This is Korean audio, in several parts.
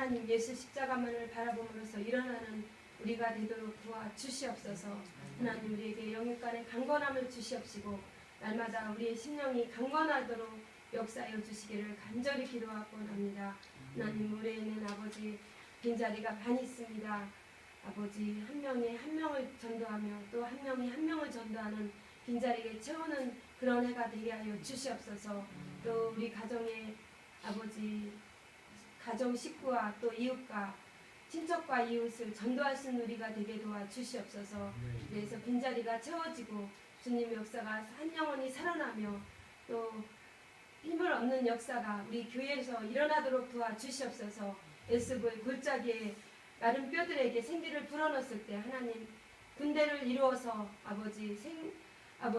하나님 예수 십자가만을 바라봄으로써 일어나는 우리가 되도록 도와주시옵소서. 하나님 우리에게 영육간의 강건함을 주시옵시고 날마다 우리의 심령이 강건하도록 역사하여 주시기를 간절히 기도하곤 합니다. 하나님 우리에는 아버지 빈자리가 반 있습니다. 아버지 한 명이 한 명을 전도하며 또 한 명이 한 명을 전도하는 빈자리에 채우는 그런 해가 되게 하여 주시옵소서. 또 우리 가정의 아버지 가정 식구와 또 이웃과 친척과 이웃을 전도할 수 있는 우리가 되게 도와주시옵소서. 그래서 빈자리가 채워지고 주님의 역사가 한 영혼이 살아나며 또 힘을 얻는 역사가 우리 교회에서 일어나도록 도와주시옵소서. 에스보의 골짜기에 마른 뼈들에게 생기를 불어넣었을 때 하나님 군대를 이루어서 아버지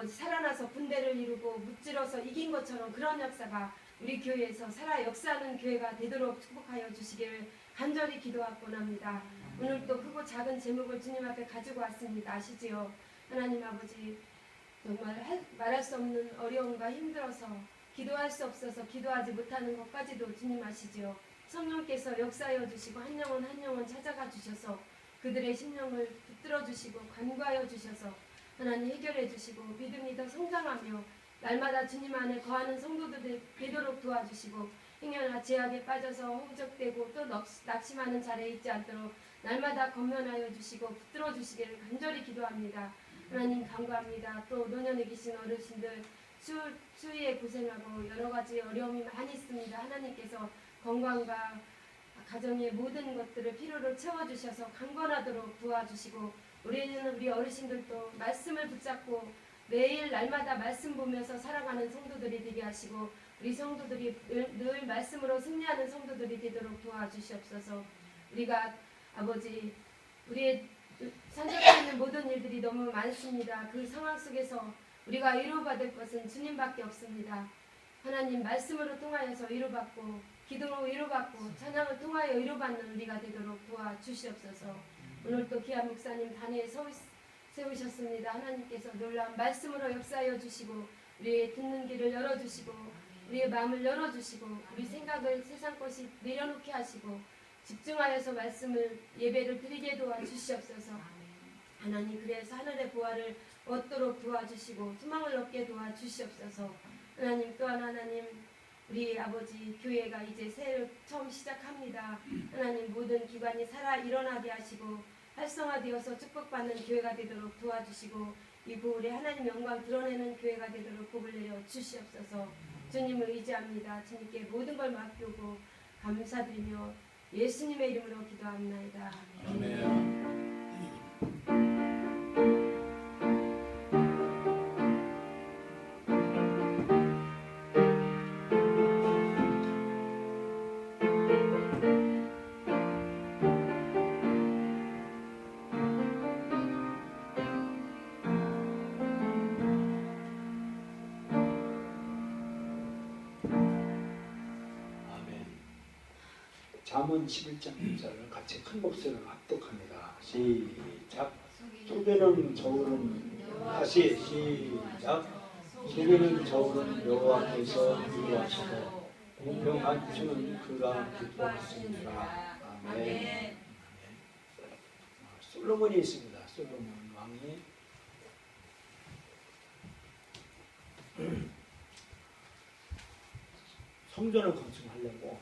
살아나서 군대를 이루고 무찌러서 이긴 것처럼 그런 역사가 우리 교회에서 살아 역사하는 교회가 되도록 축복하여 주시기를 간절히 기도하곤 합니다. 오늘 또 크고 작은 제목을 주님 앞에 가지고 왔습니다. 아시지요? 하나님 아버지 정말 말할 수 없는 어려움과 힘들어서 기도할 수 없어서 기도하지 못하는 것까지도 주님 아시지요? 성령께서 역사하여 주시고 한 영혼 한 영혼 찾아가 주셔서 그들의 심령을 붙들어 주시고 간구하여 주셔서 하나님 해결해 주시고 믿음이 더 성장하며 날마다 주님 안에 거하는 성도들이 되도록 도와주시고 행여나 제약에 빠져서 허우적대고 또 낙심하는 자리에 있지 않도록 날마다 건면하여 주시고 붙들어 주시기를 간절히 기도합니다. 하나님 간구합니다. 또 노년에 계신 어르신들 추위에 고생하고 여러 가지 어려움이 많이 있습니다. 하나님께서 건강과 가정의 모든 것들을 필요로 채워주셔서 강건하도록 도와주시고 우리는 우리 어르신들도 말씀을 붙잡고 매일 날마다 말씀 보면서 살아가는 성도들이 되게 하시고 우리 성도들이 늘 말씀으로 승리하는 성도들이 되도록 도와주시옵소서. 우리가 아버지 우리의 산적해 있는 모든 일들이 너무 많습니다. 그 상황 속에서 우리가 위로받을 것은 주님밖에 없습니다. 하나님 말씀으로 통하여서 위로받고 기도로 위로받고 찬양을 통하여 위로받는 우리가 되도록 도와주시옵소서. 오늘 또 귀한 목사님 단회에 세우셨습니다. 하나님께서 놀라운 말씀으로 역사하여 주시고 우리의 듣는 길을 열어주시고 우리의 마음을 열어주시고 우리 생각을 세상 것이 내려놓게 하시고 집중하여서 말씀을 예배를 드리게 도와주시옵소서. 하나님 그래서 하늘의 보화를 얻도록 도와주시고 소망을 얻게 도와주시옵소서. 하나님 또한 하나님 우리 아버지 교회가 이제 새해 처음 시작합니다. 하나님 모든 기관이 살아 일어나게 하시고 활성화되어서 축복받는 교회가 되도록 도와주시고 이 부울에 하나님 영광 드러내는 교회가 되도록 복을 내려 주시옵소서. 주님을 의지합니다. 주님께 모든 걸 맡기고 감사드리며 예수님의 이름으로 기도합나이다. 아멘. 잠언 11장 1절을 같이 큰 목소리로 합독합니다. 시작. 속에는 저울은 다시 시작. 속에는 저울은 여호와께서 인도하시고 공평한 주는 그가 기뻐하시니라. 아멘. 솔로몬이 있습니다. 솔로몬 왕이 성전을 건축하려고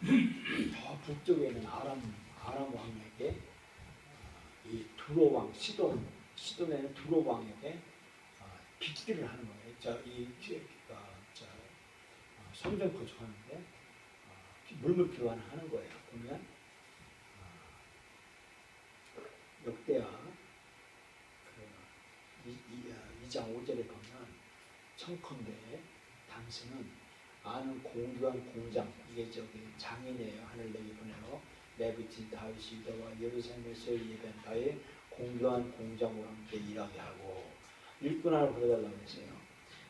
저 북쪽에 있는 아람 왕에게 이 두로 왕 시돈에 있는 두로 왕에게 빚기를 하는 거예요. 성전 건축하는데 물물 교환을 하는 거예요. 보면 역대하 2장 5절에 보면 청컨대 당신은 아는 공교한 공장, 이게 장인이에요. 하늘 내게 보내어 내비친 다윗이 유다와 예루살렘에서 예배한 바에 공교한 공장으로 함께 일하게 하고 일꾼 하나 보내달라고 했어요.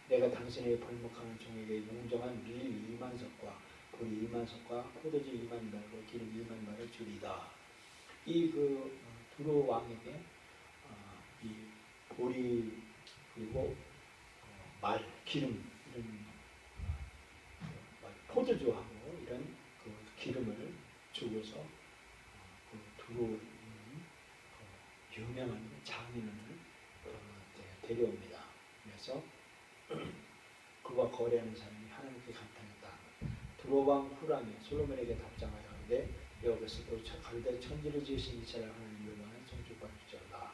내가 당신에게 벌목하는 종에게 용정한 밀 2만석과 보리 2만석과 포도주 2만 발과 기름 2만 발을 주리다. 이 두로 왕에게 이 보리 그리고 말, 기름 이런 포도주하고 이런 두로방 후람이 솔로몬에게 답장하여 하는데 여호와께서도 가로되 천지를 지으신 이스라엘 하나님을 만한 성축받을지어다.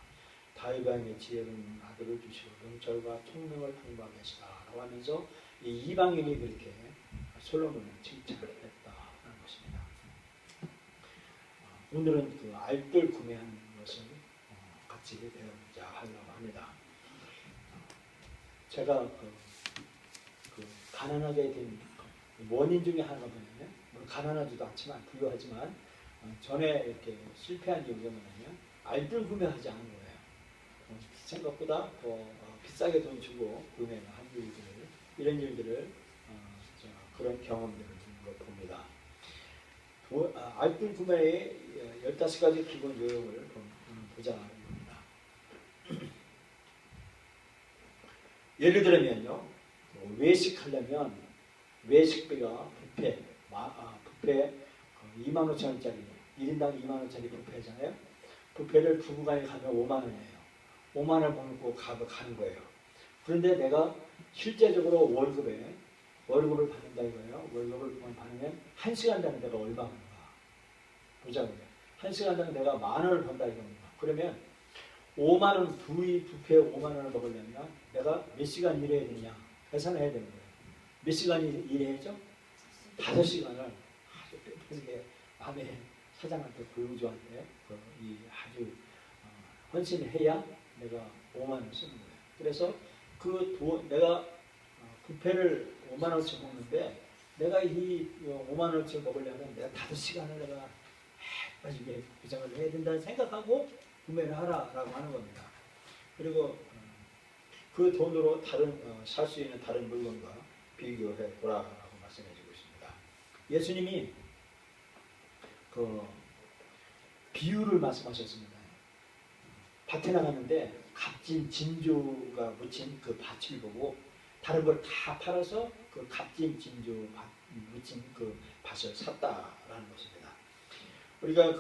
다윗 왕의 지혜로운 아들을 주시고 명철과 총명을 풍부하게 하시다라고 하면서 이 이방인이 그렇게 솔로몬을 칭찬을 했다는 것입니다. 오늘은 그 알뜰 구매하는 것을 같이 배워보자 하려고 합니다. 제가 그 가난하게 된 원인 중에 하나가 뭐냐면, 가난하지도 않지만 부유하지만 전에 이렇게 실패한 이유가 뭐냐면 알뜰 구매하지 않은 거예요. 생각보다 더 비싸게 돈 주고 구매한 일들을, 이런 일들을 그런 경험들을 봅니다. 알뜰 구매의 15가지 기본 요령을 보자 합니다. 예를 들면요, 외식하려면 외식비가 뷔페 25,000원짜리 1인당 25,000원짜리 뷔페잖아요. 뷔페를 부부간에 가면 5만 원이에요. 5만 원을 먹고 가는 거예요. 그런데 내가 실제적으로 월급을 받는다 이거예요. 월급을 받으면 1시간당 내가 얼마 버는가 보자고요. 1시간당 내가 10,000원을 번다 이겁니다. 그러면 5만 원 뷔페 5만 원을 먹으려면 내가 몇 시간 일해야 되냐 계산을 해야 되는 거예요. 몇 시간 일해야죠? 5시간을 아주 빽빽하게 밤에 사장한테 불구조한테 아주 헌신을 해야 내가 5만 원을 쓰는 거예요. 그래서 내가 뷔페를 5만 원어치 먹는데 내가 이 5만 원어치 먹으려면 내가 5시간을 내가 빠지게 보장을 해야 된다는 생각하고 구매를 하라라고 하는 겁니다. 그리고 그 돈으로 살 수 있는 다른 물건과 비교해 보라라고 말씀해주고 있습니다. 예수님이 비유를 말씀하셨습니다. 밭에 나갔는데 값진 진주가 묻힌 그 밭을 보고 다른 걸 다 팔아서 그 값진 진주 묻힌 그 밭을 샀다라는 것입니다. 우리가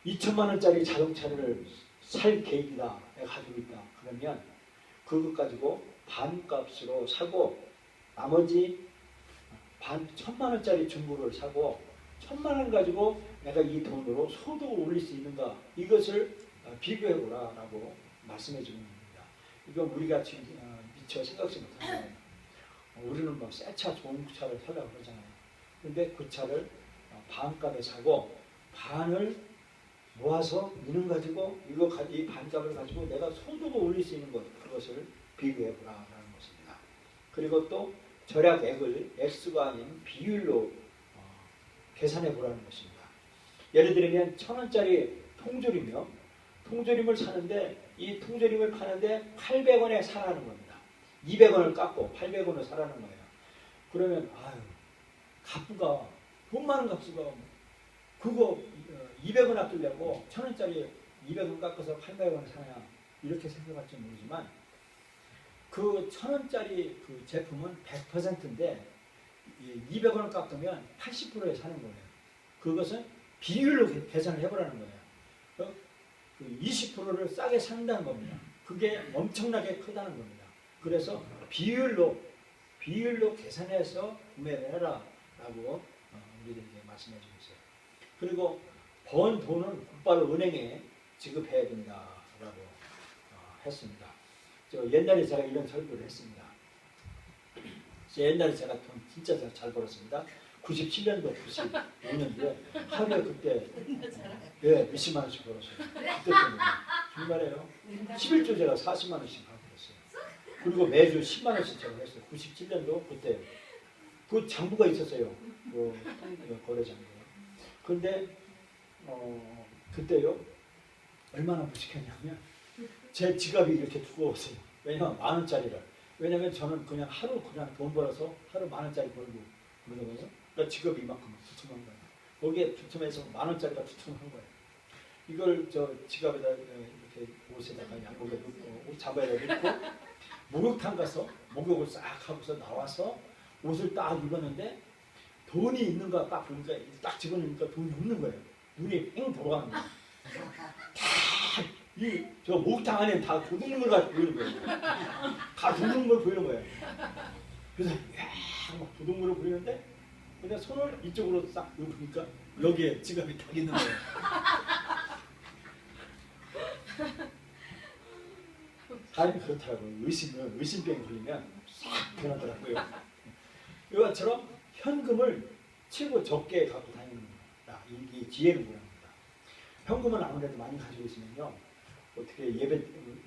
2천만 원짜리 자동차를 살 계획이다, 내가 가지고 있다. 그러면 그것 가지고 반값으로 사고 나머지 1,000만 원짜리 중고를 사고 1,000만 원 가지고 내가 이 돈으로 소득을 올릴 수 있는가, 이것을 비교해보라라고 말씀해 주는 겁니다. 이건 우리가 지금 미처 생각지 못하는 거예요. 우리는 뭐 새 차 좋은 차를 사려고 그러잖아요. 그런데 그 차를 반값에 사고 반을 모아서 이는 가지고 이 반값을 가지고 내가 소득을 올릴 수 있는 것, 그것을 비교해 보라라는 것입니다. 그리고 또 절약액을 액수가 아닌 비율로 계산해 보라는 것입니다. 예를 들면 1,000원짜리 통조림이요. 통조림을 사는데 이 통조림을 파는데 800원에 사라는 겁니다. 200원을 깎고 800원을 사라는 거예요. 그러면 값부가 돈 많은 값수가 그거 200원 아끼려고 1,000원짜리 200원 깎아서 800원을 사냐 이렇게 생각할지 모르지만 그 1,000원짜리 그 제품은 100%인데 200원을 깎으면 80%에 사는 거예요. 그것은 비율로 계산을 해보라는 거예요. 20%를 싸게 산다는 겁니다. 그게 엄청나게 크다는 겁니다. 그래서 비율로 계산해서 구매를 해라 라고 우리들에게 말씀해 주고 있어요. 그리고 번 돈은 곧바로 은행에 지급해야 된다라고 했습니다. 옛날에 제가 이런 설교를 했습니다. 옛날에 제가 돈 진짜 잘 벌었습니다. 97년도, 95년도에 하루에 그때 몇십만 원씩 벌었어요. 그때 정말이에요. 11조 제가 40만 원씩 하고 그랬어요. 그리고 매주 10만 원씩 제가 했어요. 97년도 그때 그 장부가 있었어요. 거래 장부가. 그런데 그때요 얼마나 무식했냐면 제 지갑이 이렇게 두꺼웠어요. 왜냐면 10,000원짜리를. 왜냐면 저는 그냥 하루 돈 벌어서 하루 10,000원짜리 벌고 그러거든요. 그러니까 지갑이 이만큼 두툼한 거예요. 거기에 두툼해서 10,000원짜리가 두툼한 거예요. 이걸 저 지갑에다 이렇게 옷에다가 양복에 넣고 옷 잡아에다 넣고 목욕탕 가서 목욕을 싹 하고서 나와서 옷을 딱 입었는데 돈이 있는가 딱 보니까 딱 집어넣으니까 돈이 없는 거예요. 눈이 뺑 돌아가는 거예요. 저 목욕탕 안에 다 도둑놈을 가지고 보이는 거예요. 다 도둑놈을 보이는 거예요. 그래서 막 도둑물을 부리는데 그냥 손을 이쪽으로 싹 보니까 여기에 지갑이 딱 있는 거예요. 사람이 그렇더라고요. 의심병이 걸리면 싹 변하더라고요. 이것처럼 현금을 최고 적게 갖고 다니는 겁니다. 이 지혜를 보랍니다. 현금을 아무래도 많이 가지고 있으면요, 어떻게 예배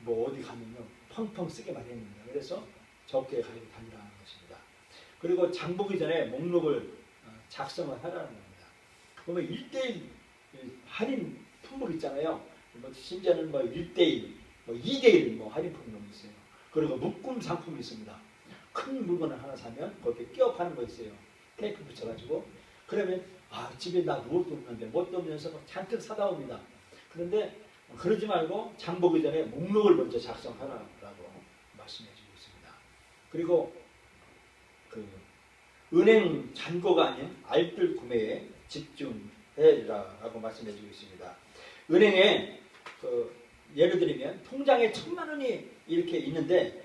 뭐 어디 가면요 펑펑 쓰게 마련입니다. 그래서 적게 가지고 다니라는 것입니다. 그리고 장 보기 전에 목록을 작성을 하라는 겁니다. 그러면 1대1 할인 품목 있잖아요. 뭐 심지어는 뭐 1대1, 뭐 2대1 뭐 할인 품목이 있어요. 그리고 묶음 상품이 있습니다. 큰 물건을 하나 사면 거기에 끼워 파는 거 있어요. 테이프 붙여가지고. 그러면 집에 나 무엇도 없는데 뭣도 없면서 잔뜩 사다 옵니다. 그런데 그러지 말고 장 보기 전에 목록을 먼저 작성하라고 말씀해 주고 있습니다. 그리고 그 은행 잔고가 아닌 알뜰 구매에 집중해라라고 말씀해 주고 있습니다. 은행에 예를 들면 통장에 1,000만 원이 이렇게 있는데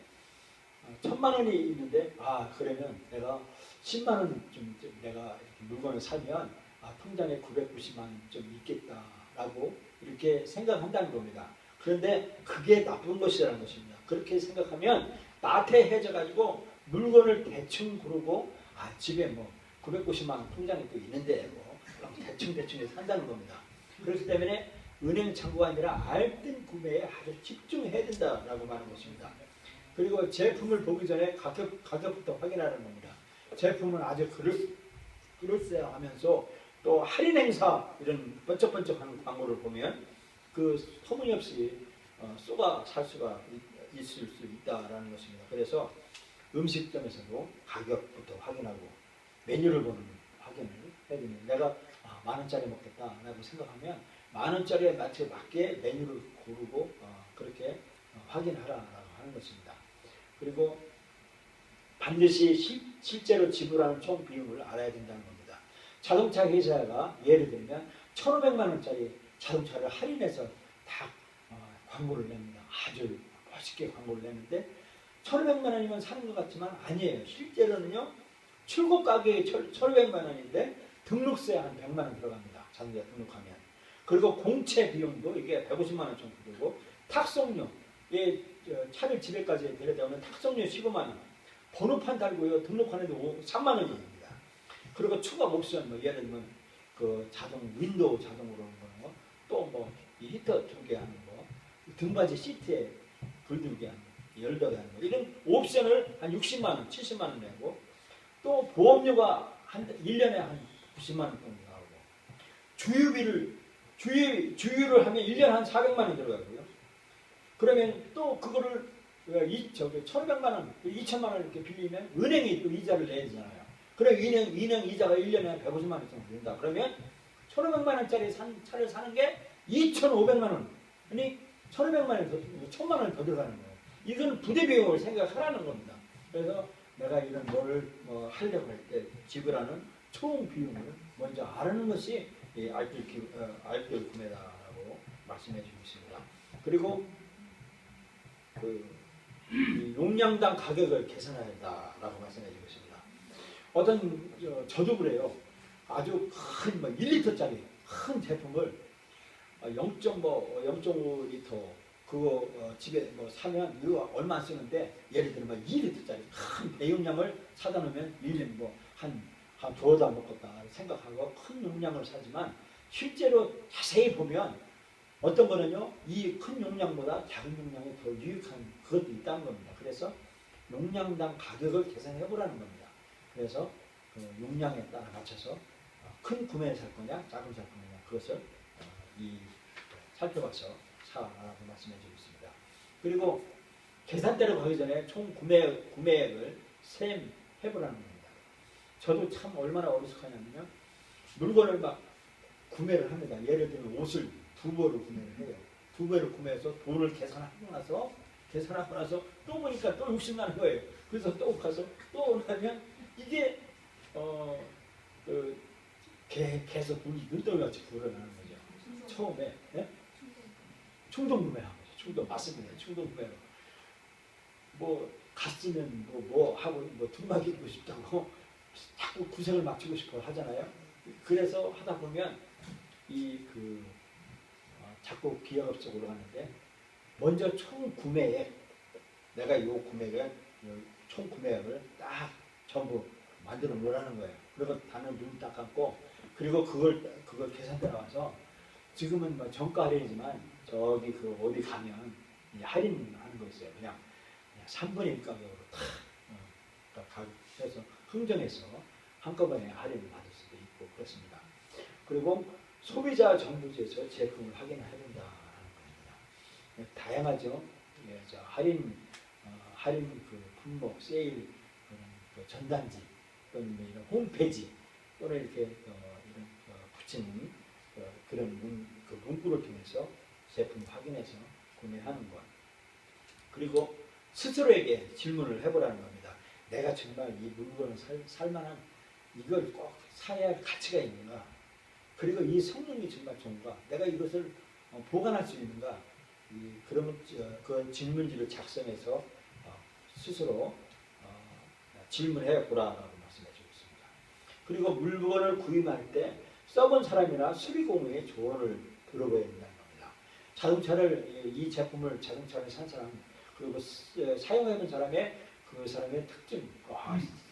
1,000만 원이 있는데 그러면 내가 10만 원 좀 내가 이렇게 물건을 사면 통장에 990만 원 좀 있겠다라고 이렇게 생각한다는 겁니다. 그런데 그게 나쁜 것이라는 것입니다. 그렇게 생각하면 나태해져 가지고 물건을 대충 고르고 집에 뭐 990만 원 통장에 또 있는데 뭐 대충 산다는 겁니다. 그렇기 때문에 은행 잔고가 아니라 알뜰 구매에 아주 집중해야 된다라고 말하는 것입니다. 그리고 제품을 보기 전에 가격부터 확인하는 겁니다. 제품은 아주 그럴싸하면서 또 할인 행사 이런 번쩍번쩍하는 광고를 보면 그 터무니없이 쏘가 살 수가 있을 수 있다라는 것입니다. 그래서 음식점에서도 가격부터 확인하고 메뉴를 보는 확인을 해야 됩니다. 내가 10,000원짜리 먹겠다라고 생각하면 10,000원짜리에 맞게 메뉴를 고르고 그렇게 확인하라라고 하는 것입니다. 그리고 반드시 실제로 지불하는 총 비용을 알아야 된다는 겁니다. 자동차 회사가 예를 들면 1,500만 원짜리 자동차를 할인해서 다 광고를 냅니다. 아주 멋있게 광고를 내는데 1,500만 원이면 사는 것 같지만 아니에요. 실제로는요. 출고 가격이 1,500만 원인데 등록세 한 100만 원 들어갑니다. 자동차 등록하면. 그리고 공채 비용도 이게 150만 원 정도 들고 탁송료, 차를 집에까지 데려다 오면 탁송료 15만 원. 번호판 달고요. 등록하는데 3만 원입니다. 그리고 추가 옵션 뭐 예를 들면 그 윈도우 자동으로 하는 거, 또 뭐 히터 조개하는 거, 등받이 시트에 불 들게 하는 거, 열더게 하는 거, 이런 옵션을 한 60만 원, 70만 원 내고 또 보험료가 1년에 한 90만 원 정도 나오고 주유를 하면 1년에 한 400만 원 들어가고요. 그러면 또 그거를 1,500만 원, 2,000만 원 이렇게 빌리면 은행이 또 이자를 내야 되잖아요. 그럼 은행 이자가 1년에 150만 원 정도 된다. 그러면 1,500만 원짜리 차를 사는 게 2,500만 원. 아니 1,500만 원 더, 1,000만 원 더 들어가는 거예요. 이건 부대 비용을 생각하라는 겁니다. 그래서 내가 이런 뭐를 하려고 할 때 지불하는 총 비용을 먼저 알아는 것이 알뜰 구매다라고 말씀해 주고 있습니다. 그리고 용량당 가격을 계산해야 한다라고 말씀해 주고 있습니다. 저도 그래요. 아주 큰 1리터짜리 큰 제품을 0.5리터 그거 집에 사면 이거 얼마 안 쓰는데 예를 들면 2리터짜리 큰 대용량을 사다 놓으면 1년 한 두어 달 먹겠다 생각하고 큰 용량을 사지만 실제로 자세히 보면 어떤 거는요 이 큰 용량보다 작은 용량이 더 유익한 그것도 있다는 겁니다. 그래서 용량당 가격을 계산해 보라는 겁니다. 그래서 그 용량에 따라 맞춰서 큰 구매를 살 거냐 작은 살 거냐 그것을 살펴봐서 사라고 말씀해 주고 있습니다. 그리고 계산대로 가기 전에 총 구매액을 셈해보라는 겁니다. 저도 참 얼마나 어리숙하냐면요. 물건을 막 구매를 합니다. 예를 들면 옷을 2벌을 구매를 해요. 2벌을 구매해서 돈을 계산하고 나서 또 보니까 또 60만 원 거예요. 그래서 또 가서 또 오면 이게 계속 돈이 눈덩이같이 불어나는 거죠. 처음에 충동 구매하는 거죠. 맞습니다. 충동 구매로 갔으면 뭐 하고 뭐 둔마기 입고 싶다고 자꾸 구색을 맞추고 싶어 하잖아요. 그래서 하다 보면 자꾸 기억 속으로 가는데 먼저 총 구매액 내가 이 구매액을 총 구매액을 딱 전부 만들어 놓으라는 거예요. 그리고 단을 눈 딱 감고 그리고 그걸 계산대 나와서 지금은 뭐 정가 할인이지만 저기 어디 가면 할인하는 거 있어요. 그냥 3분의 1 가격으로 탁 해서 흥정해서 한꺼번에 할인을 받을 수도 있고 그렇습니다. 그리고 소비자 정보지에서 제품을 확인해야 된다는 겁니다. 다양하죠. 예, 할인 품목, 세일, 전단지 또는 이런 홈페이지 또는 이렇게 이런 붙이는 그런 문구를 통해서 제품 확인해서 구매하는 것. 그리고 스스로에게 질문을 해보라는 겁니다. 내가 정말 이 물건을 살만한 이걸 꼭 사야 할 가치가 있는가? 그리고 이 성능이 정말 좋은가? 내가 이것을 보관할 수 있는가? 그러면 그 질문지를 작성해서 스스로 질문해 보라라고 말씀해 주고 있습니다. 그리고 물건을 구입할 때 써본 사람이나 수리공무의 조언을 들어봐야 된다는 겁니다. 이 자동차를 산 사람 그리고 사용해본 그 사람의 특징,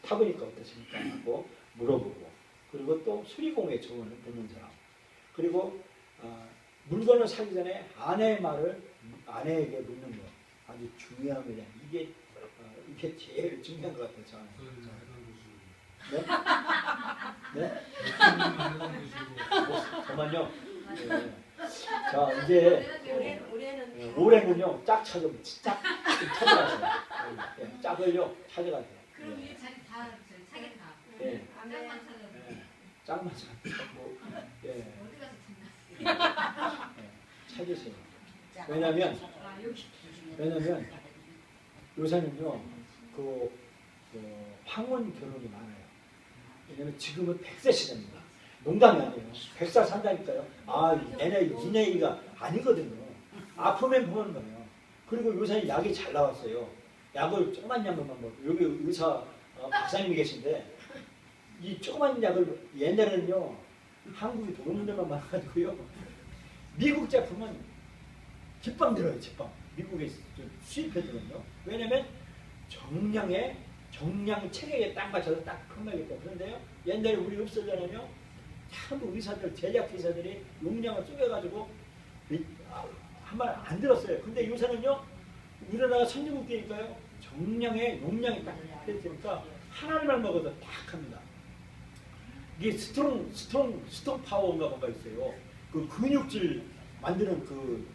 타보니까 어떻습니까? 하고 물어보고 그리고 또 수리공의 조언을 듣는 사람 그리고 물건을 사기 전에 아내에게 묻는 것 아주 중요합니다. 이게 제일 중요한 것 같아요. 저는. 네? 네? 잠깐만요. 네. 자 이제 올해는요 짝 찾아가세요. 네, 짝을요 찾아가세요. 그럼 이 자리 다 차겠다. 네. 짝만 찾아도 짝만 찾고 어디 가서 찾나? 찾으세요. 왜냐면 요새는요 황혼 결혼이 많아요. 왜냐면 지금은 100세 시대입니다. 농담이 아니에요. 100살 산다니까요. 이 나이가 아니거든요. 아프면 보는 거예요. 그리고 요새는 약이 잘 나왔어요. 약을 조그만 약만 먹고 여기 의사 박사님이 계신데 이 조그만 약을 옛날에는요 한국이 좋은 데만 많아가지고요 미국 제품은 집방 들어요. 집방 미국에 수입해주거든요. 왜냐면 정량 체계에 딱 맞춰서 딱 판매하기 때문에. 그런데요 옛날에 우리 없어전에는요 전부 의사들 제약 회사들이 용량을 쪼개가지고 한 말 안 들었어요. 근데 요새는요 우리나라가 선진국이니까요 용량이 딱 되니까 하나만 먹어도 딱 합니다. 이게 스트롱 파워인가 뭔가 있어요. 그 근육질 만드는 그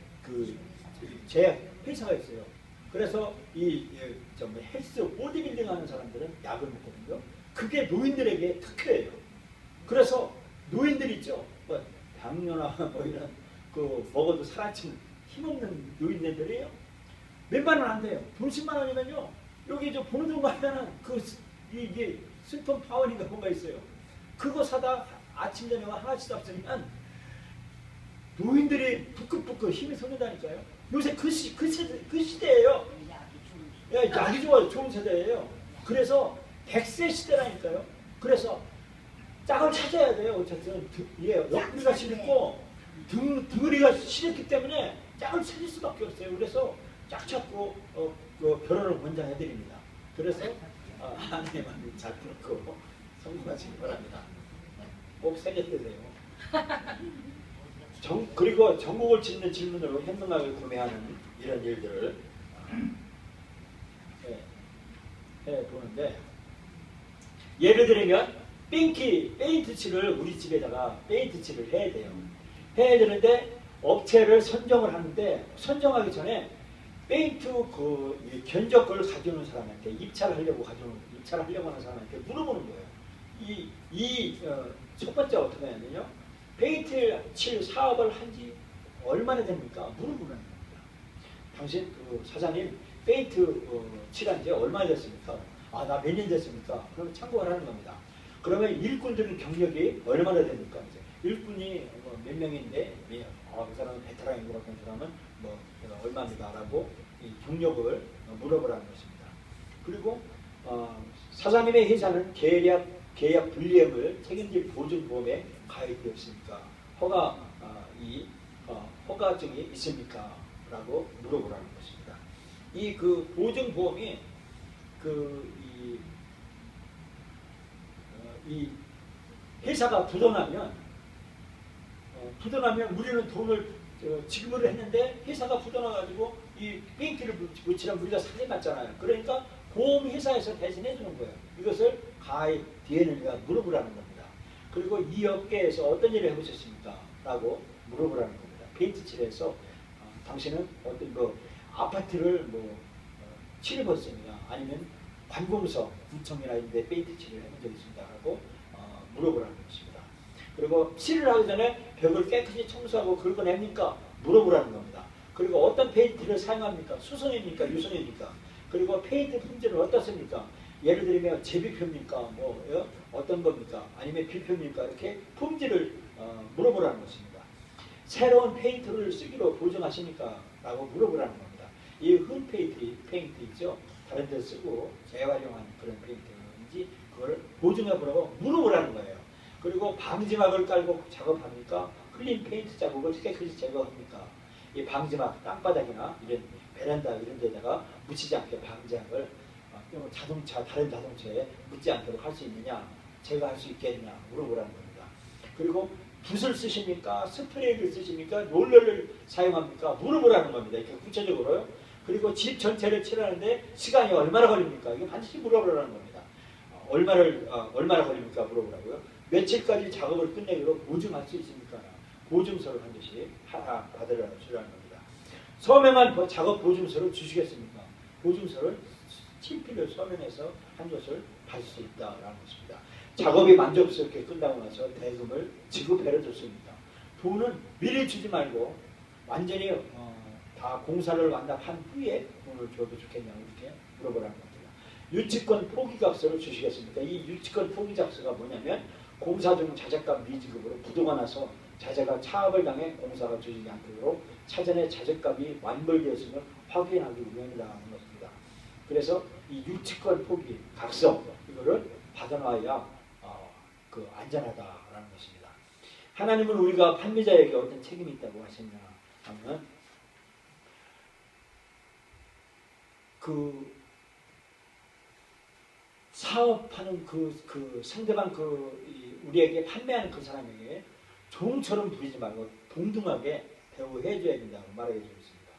제약 회사가 있어요. 그래서 헬스 보디빌딩 하는 사람들은 약을 먹거든요. 그게 노인들에게 특효예요. 그래서 노인들 있죠. 당뇨나 이런 먹어도 사라지는 힘없는 노인네들이에요. 몇만 원 안 돼요. 돈 10만 원이면요. 여기 보는 동안 하면은 이게 스톤 파워인가 뭔가 있어요. 그거 사다 아침 저녁 하나씩 잡수면 노인들이 부끄부끄 힘이 솟는다니까요. 요새 그 시대예요. 약이 좋은 세대예요. 그래서 100세 시대라니까요. 그래서 짝을 찾아야 돼요. 어쨌든 옆구리가 시렵고 등허리가 시렵기 때문에 짝을 찾을 수밖에 없어요. 그래서 짝 찾고 결혼을 권장해드립니다. 그래서 아내만 잘 듣고 성공하시기 바랍니다. 꼭 새겨드세요. 그리고 전국을 짓는 질문으로 현명하게 구매하는 이런 일들을 해보는데 예를 들면 페인트 칠을 우리 집에다가 페인트 칠을 해야 돼요. 해야 되는데 업체를 선정을 하는데 선정하기 전에 페인트 견적을 가져오는 사람한테 입찰하려고 하는 사람한테 물어보는 거예요. 첫 번째 어떻게 하냐면요. 페인트 칠 사업을 한지 얼마나 됩니까? 물어보는 겁니다. 당신 사장님 페인트 칠한 지 얼마나 됐습니까? 나 몇 년 됐습니까? 그러면 참고를 하는 겁니다. 그러면 일꾼들은 경력이 얼마나 됩니까? 일꾼이 몇 명인데 그 사람은 베테랑인 것 같은 사람은 얼마입니다 라고 이 경력을 물어보라는 것입니다. 그리고 사장님의 회사는 계약 불이행을 책임질 보증보험에 가입되어 있습니까? 허가증이 있습니까? 라고 물어보라는 것입니다. 이 그 보증보험이 이 회사가 부도나면 우리는 돈을 지급을 했는데 회사가 부도나가지고 이 페인트를 붙이려면 우리가 상해받잖아요. 그러니까 보험회사에서 대신해 주는 거예요. 이것을 가입 뒤에는 우리가 물어보라는 겁니다. 그리고 이 업계에서 어떤 일을 해보셨습니까? 라고 물어보라는 겁니다. 페인트 칠해서 당신은 어떤 아파트를 칠해봤습니다. 아니면 관공서, 구청이나 이런 데 페인트 칠을 해본 적이 있습니다. 라고 물어보라는 것입니다. 그리고 칠을 하기 전에 벽을 깨끗이 청소하고 긁어냅니까? 물어보라는 겁니다. 그리고 어떤 페인트를 사용합니까? 수성입니까? 유성입니까? 그리고 페인트 품질은 어떻습니까? 예를 들면 제비표입니까? 어떤 겁니까? 아니면 빌표입니까? 이렇게 품질을 물어보라는 것입니다. 새로운 페인트를 쓰기로 보증하십니까? 라고 물어보라는 겁니다. 이 흔 페인트 있죠? 다른 데 쓰고 재활용한 그런 페인트인지 그걸 보증해보라고 물어보라는 거예요. 그리고 방지막을 깔고 작업합니까? 흘린 페인트 자국을 깨끗이 제거합니까? 이 방지막, 땅바닥이나 이런 베란다 이런 데다가 묻히지 않게 방지막을 다른 자동차에 묻지 않도록 할 수 있느냐? 제거할 수 있겠느냐? 물어보라는 겁니다. 그리고 붓을 쓰십니까? 스프레이를 쓰십니까? 롤러를 사용합니까? 물어보라는 겁니다. 이렇게 구체적으로요. 그리고 집 전체를 칠하는데 시간이 얼마나 걸립니까? 이거 반드시 물어보라는 겁니다. 얼마나 걸립니까? 물어보라고요. 며칠까지 작업을 끝내기로 보증할 수 있습니까? 보증서를 반드시 받으라는 겁니다. 서명한 작업 보증서를 주시겠습니까? 보증서를 친필로 서명해서 한 것을 받을 수 있다라는 것입니다. 작업이 만족스럽게 끝나고 나서 대금을 지급해줬습니다. 돈은 미리 주지 말고 완전히 다 공사를 완납한 후에 돈을 줘도 좋겠냐고 이렇게 물어보라는 겁니다. 유치권 포기각서를 주시겠습니까? 이 유치권 포기각서가 뭐냐면 공사 중 자재값 미지급으로 부도가 나서 자재가 차압을 당해 공사가 주어지지 않도록 차전에 자재값이 완벌되었음을 확인하기 위함이라는 것입니다. 그래서 이 유치권 포기 각서 이거를 받아놔야 안전하다라는 것입니다. 하나님은 우리가 판매자에게 어떤 책임이 있다고 하셨냐 하면 사업하는 상대방 우리에게 판매하는 그 사람에게 종처럼 부리지 말고 동등하게 대우해줘야 된다고 말하게 되어 있습니다.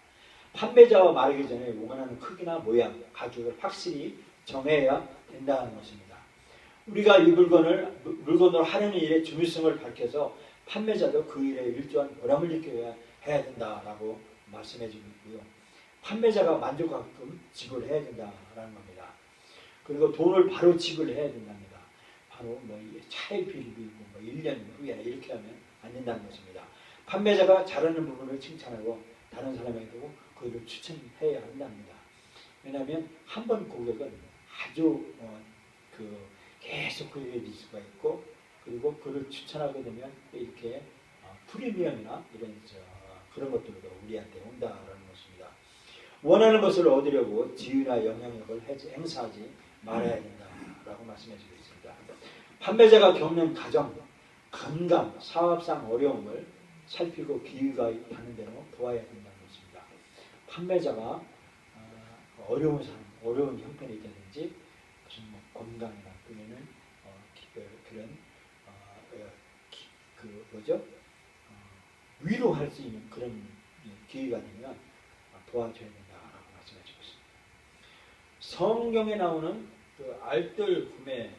판매자와 말하기 전에 원하는 크기나 모양, 가격을 확실히 정해야 된다는 것입니다. 우리가 이 물건으로 하려는 일의 중요성을 밝혀서 판매자도 그 일에 일조한 보람을 느껴야 해야 된다라고 말씀해 주고 있고요. 판매자가 만족하게끔 지불해야 된다라는 겁니다. 그리고 돈을 바로 지불해야 된답니다. 바로 차입비리고 1년 후에 이렇게 하면 안 된다는 것입니다. 판매자가 잘하는 부분을 칭찬하고 다른 사람에게도 그를 추천해야 한답니다. 왜냐하면 한 번 고객은 아주 계속 고객일 수가 있고 그리고 그를 추천하게 되면 이렇게 프리미엄이나 이런 그런 것들도 우리한테 온다라는 것입니다. 원하는 것을 얻으려고 지위나 영향력을 행사하지 말아야 된다라고 말씀해 주고 있습니다. 판매자가 겪는 가정, 건강, 사업상 어려움을 살피고 기회가 있는 대로 도와야 된다는 것입니다. 판매자가 어려운 형편이 있다든지 무슨 건강이나 또는 위로할 수 있는 그런 기회가 되면 도와줘야 된다라고 말씀해 주고 있습니다. 성경에 나오는 알뜰 구매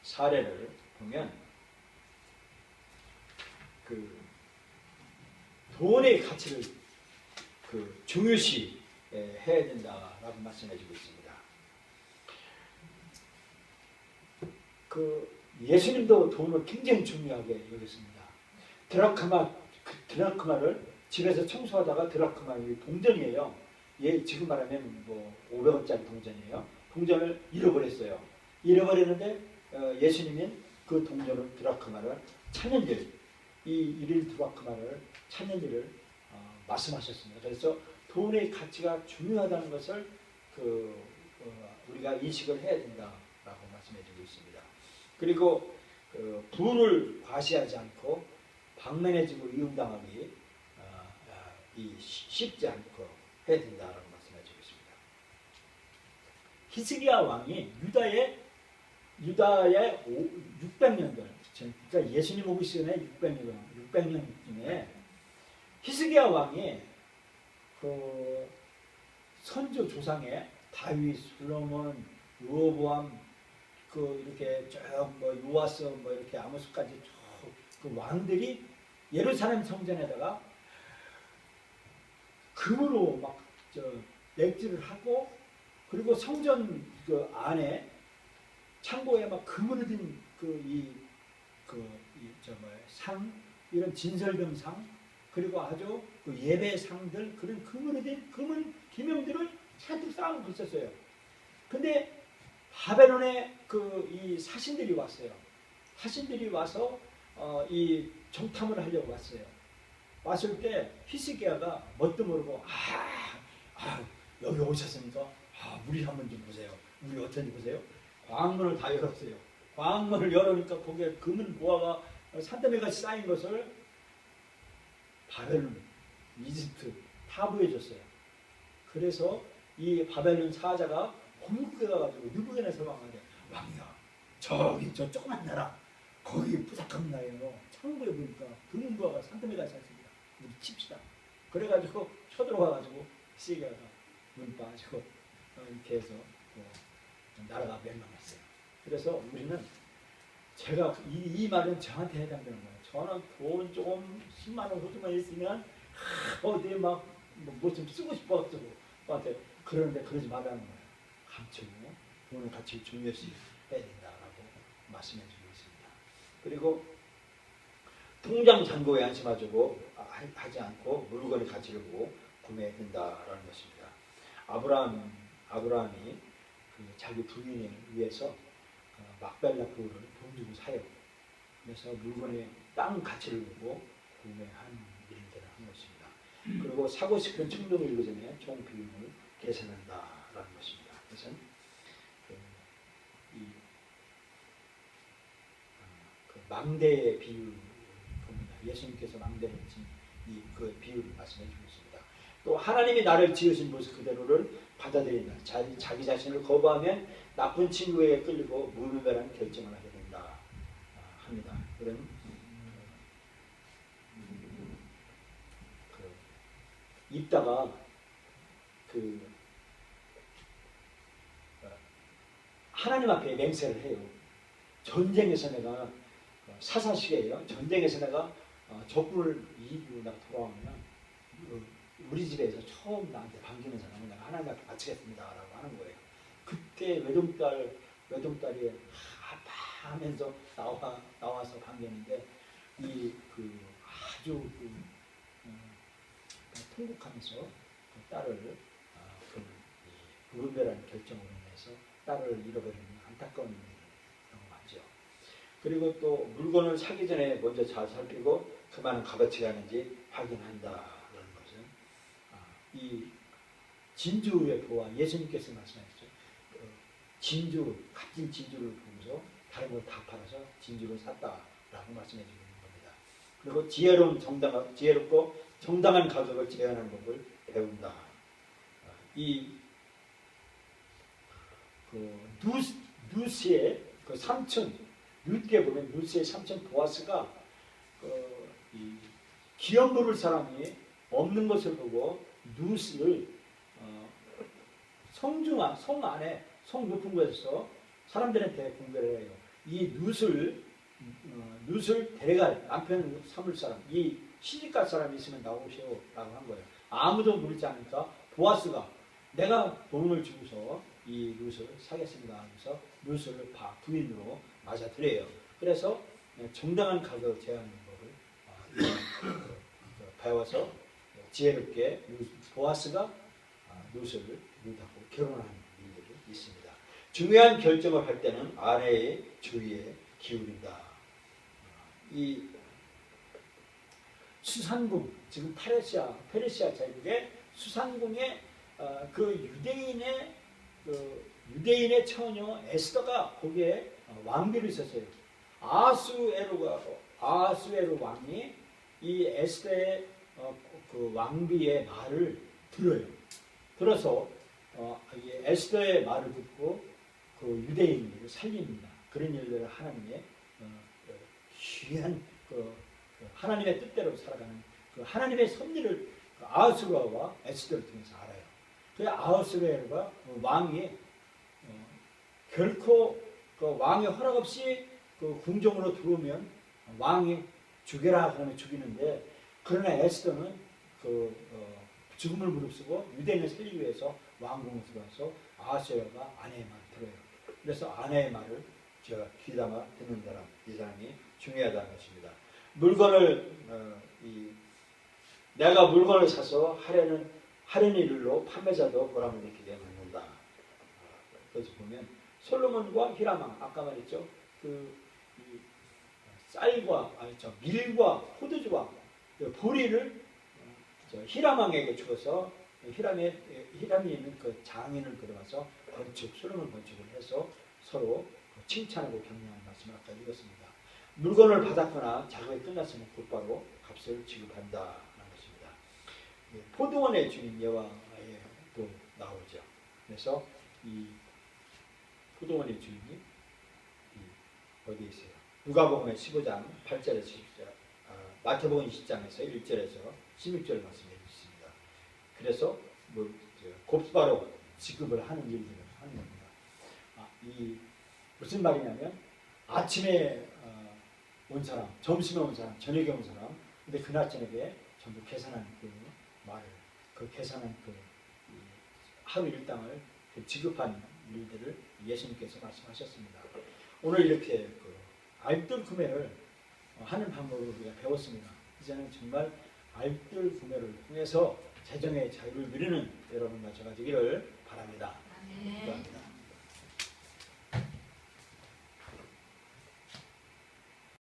사례를 보면 돈의 가치를 중요시 해야 된다라고 말씀해 주고 있습니다. 예수님도 돈을 굉장히 중요하게 여겼습니다. 드라크마를 집에서 청소하다가 드라크마이 동전이에요. 지금 말하면 500원짜리 동전이에요. 동전을 잃어버렸어요. 잃어버렸는데 예수님은 그 동전을 드라크마를 찾는 일, 이 1일 드라크마를 찾는 일을 말씀하셨습니다. 그래서 돈의 가치가 중요하다는 것을 우리가 인식을 해야 된다라고 말씀해주고 있습니다. 그리고 부를 과시하지 않고 방면해지고 이용당하기 쉽지 않고 해야 된다라고 말씀해주고 있습니다. 히스기야 왕이 유다의 600년들, 그러니까 예수님 오기 전에 600년쯤에 히스기야 왕이 그 선조 조상의 다윗, 솔로몬, 르호보암, 그 이렇게 쭉뭐 요아스 뭐 이렇게 아모스까지 그 왕들이 예루살렘 성전에다가 금으로 막 맥주를 하고, 그리고 성전 그 안에 창고에 막 금으로 된 상, 이런 진설병상, 그리고 아주 그 예배상들, 그런 금으로 된 금은 기명들을 잔뜩 쌓아놓고 있었어요. 근데 바벨론에 이 사신들이 왔어요. 사신들이 와서 이 정탐을 하려고 왔어요. 왔을 때 히스기야가 뭣도 모르고 여기 오셨으니까 우리 한번 좀 보세요. 우리 어떤지 보세요. 광문을 다 열었어요. 광문을 열으니까 거기에 금은 보화가 산더미같이 쌓인 것을 바벨론, 이집트 다 보여줬어요. 그래서 이 바벨론 사자가 공국에 가가지고 느부갓네살 왕한테, 왕이야, 저기 저 조그만 나라 거기 부탁한 나라에요. 창고에 보니까 금은 보화가 산더미같이 쌓였습니다. 우리 칩시다. 그래가지고 쳐들어가가지고 히스기야가 눈 빠지고 이렇게 해서 나라가 멸망했어요. 그래서 우리는, 제가 이 말은 저한테 해당되는 거예요. 저는 돈 조금 10만 원 호주만 있으면 어디에 막 뭐 좀 쓰고 싶어가지고 저한테 그러는데 그러지 말라는 거예요. 감추고 돈을 같이 중요시 해야 된다라고 말씀해 주고 있습니다. 그리고 통장 잔고에 안심하지 않고 물건의 가치를 보고 구매해야 된다라는 것입니다. 아브라함이 자기 부인을 위해서 막벨라 부를 돈 주고 사요. 그래서 물건의 땅 가치를 보고 구매한 일들을 한 것입니다. 그리고 사고 싶은 충동을 일기 전에 총 비용을 계산한다라는 것입니다. 그것은 망대의 비유를 봅니다. 예수님께서 망대를 진 그 비유를 말씀해 주고 있습니다. 또 하나님이 나를 지으신 모습 그대로를 받아들인다. 자기 자신을 거부하면 나쁜 친구에게 끌리고 무분별한 결정을 하게 된다 합니다. 그런 입다가 하나님 앞에 맹세를 해요. 전쟁에서 내가 사사시계예요. 전쟁에서 내가 적군을 이기고 내가 돌아오면 우리 집에서 처음 나한테 반기는 사람은 내가 하나님 앞에 바치겠습니다라고 하는 거예요. 그때 외동딸이 아파하면서 나와서 반겼는데 아주 통곡하면서 딸을 무분별한 결정으로 인해서 딸을 잃어버리는 안타까운 일이 경험하죠. 그리고 또 물건을 사기 전에 먼저 잘 살피고 그만한 값어치가 있는지 확인한다는 것은 이 진주의 보화, 예수님께서 말씀하셨죠. 값진 진주를 보면서 다른 걸 다 팔아서 진주를 샀다라고 말씀해 주는 겁니다. 그리고 지혜롭고 정당한 가격을 제한하는 법을 배운다. 누스의 삼촌, 룻게 보면 누스의 삼촌 보아스가 기업 부를 사람이 없는 것을 보고 누스를 성 안에 성 높은 곳에서 사람들한테 공개를 해요. 이 룻을 데려갈 남편 삼을 사람, 이 시집갈 사람이 있으면 나오시오라고 한 거예요. 아무도 모르지 않으니까 보아스가 내가 돈을 주고서 이 룻을 사겠습니다 하면서 룻을 부인으로 맞아들여요. 그래서 정당한 가격 제한하는 법을 배워서 지혜롭게 보아스가 룻을 룻하고 결혼하는 일들이 있습니다. 중요한 결정을 할 때는 아내의 주의에 기울인다. 이 수산궁, 지금 페르시아 제국의 수산궁의 그 유대인의 유대인의 처녀 에스더가 거기에 왕비로 있었어요. 아수에로 왕이 이 에스더의 그 왕비의 말을 들어요. 들어서 이 에스더의 말을 듣고 그 유대인을 살립니다. 그런 일들을 하나님의 귀한 하나님의 뜻대로 살아가는 그 하나님의 섭리를 아하수에로와 에스더를 통해서 알아요. 그 아하수에로가 왕이 결코 그 왕의 허락 없이 그 궁정으로 들어오면 왕이 죽여라 하면 죽이는데, 그러나 에스더는 죽음을 무릅쓰고 유대인을 살리기 위해서 왕궁에 들어와서 아하수에로가 아내의 말을 들어요. 그래서 아내의 말을 제가 귀담아 듣는 사람, 이 사람이 중요하다는 것입니다. 내가 물건을 사서 하려는 일로 판매자도 보람을 느끼게 만든다. 그래서 보면 솔로몬과 히람왕, 아까 말했죠. 밀과 포도주와 보리를 히람왕에게 주어서 히람이 있는 그 장인을 들어가서 솔로몬 건축을 해서 서로 칭찬하고 격려하는 말씀을 아까 읽었습니다. 물건을 받았거나 작업이 끝났으면 곧바로 값을 지급한다는 것입니다. 포도원의 주인 여호와도 나오죠. 그래서 이 포도원의 주인이 어디에 있어요? 누가복음의 15장 8절에서 10절, 마태복음 20장에서 1절에서 16절 말씀해 주십니다. 그래서 곧바로 지급을 하는 일들을 하는 겁니다. 이 무슨 말이냐면 아침에 온 사람, 점심에 온 사람, 저녁에 온 사람, 근데 그날 저녁에 전부 계산한 계산한 하루 일당을 지급한 일들을 예수님께서 말씀하셨습니다. 오늘 이렇게 알뜰 구매를 하는 방법을 우리가 배웠습니다. 이제는 정말 알뜰 구매를 통해서 재정의 자유를 누리는 여러분과 제가 되기를 바랍니다. 네. 감사합니다.